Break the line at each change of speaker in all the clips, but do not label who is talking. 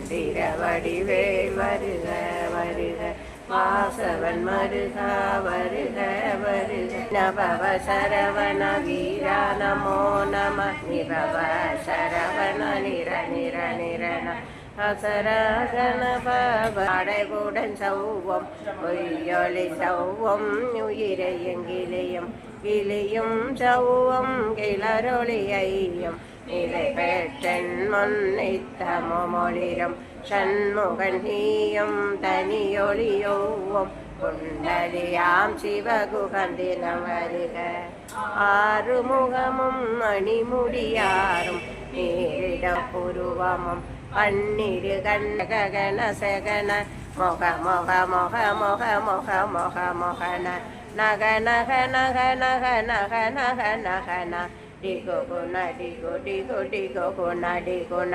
மந்திர வடிவேல் வருக வருக வாசவன் மருக வருக வருக நபவ சரவண வீரா நமோ நம நிபவ சரவண நிர நிர நிரண அசரகண படைவுடன் சௌவம் பொய்யொலி சௌவம் உயிரை எங்கிலையும் கிளியும் சௌவம் கிளரொளி ஐயம் நிலை பெற்றன் முன்னித்தமொழிரம் ஷண்முகன் நீயும் தனியொளியோவும் குண்டலியாம் சிவகுகந்தினம் வருக ஆறுமுகமும் மணிமுடியாரும் நீரிட புருவமும் பன்னிரு கண்ணகன சகன மொக மொக மொக மொக மொக மொக மொகன நக நக நக நக நக நக நகன டிகோ குண டிகோ டிகோ டிகோ குண டிகுண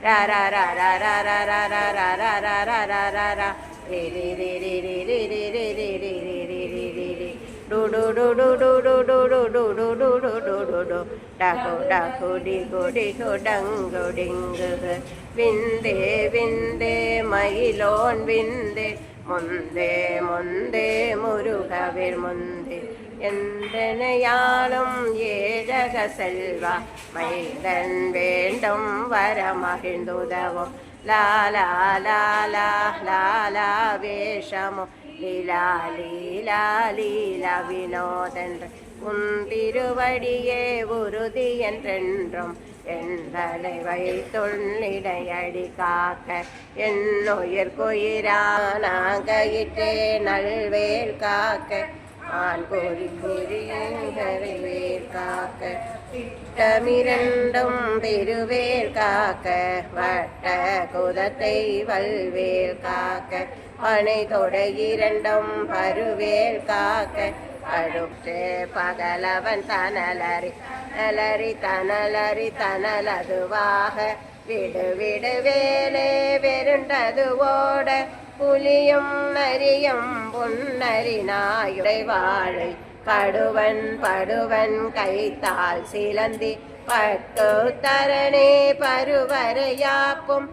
ரா ரா ரா ரா ரா ரா ரா ரா ரா ரா ரா ரா ரா ரா ரா ரி ரி ரி ரி ரி ரி ரி ரி ரி ரி ரி ரி ரி ரி ரி டு டு டு டு டு டு டு டு டு டு டு டு டு டு டு டகு டகு டிகு டிகு டங்கு டிங்கு விந்தே விந்தே மயிலோன் விந்தே முந்தே முந்தே முருகவிர் முந்தே எந்தனையாலும் ஏழக செல்வா மைந்தன் வேண்டும் வரமகிழ்ந்துதவும் லாலா லாலா லாலா வேஷமோ லீலா லீலா லீலா வினோதென்ற உன் திருவடியே உறுதி என்றென்றும் எந்தலை வைத்துள்ளிடையடி காக்க என்னுயிர் குயிரானாகிட்டே நல்வேல் காக்க ஆண் கோரி குறிவேல் காக்க இட்டமிரண்டும் திருவேல் காக்க வட்ட குதத்தை வல்வேல் காக்க பனை தொடை இரண்டும் பருவேல் காக்க அடுத்தே பகலவன் தனலரி அலரி தனலரி தனலதுவாக விடு விடு வேலே வெருண்டது ஓட புலியும் நரியும் புன்னரி நாயுடை வாழை படுவன் படுவன் கைத்தால் சிலந்தி பட்டு தரணே பருவரையாப்பும்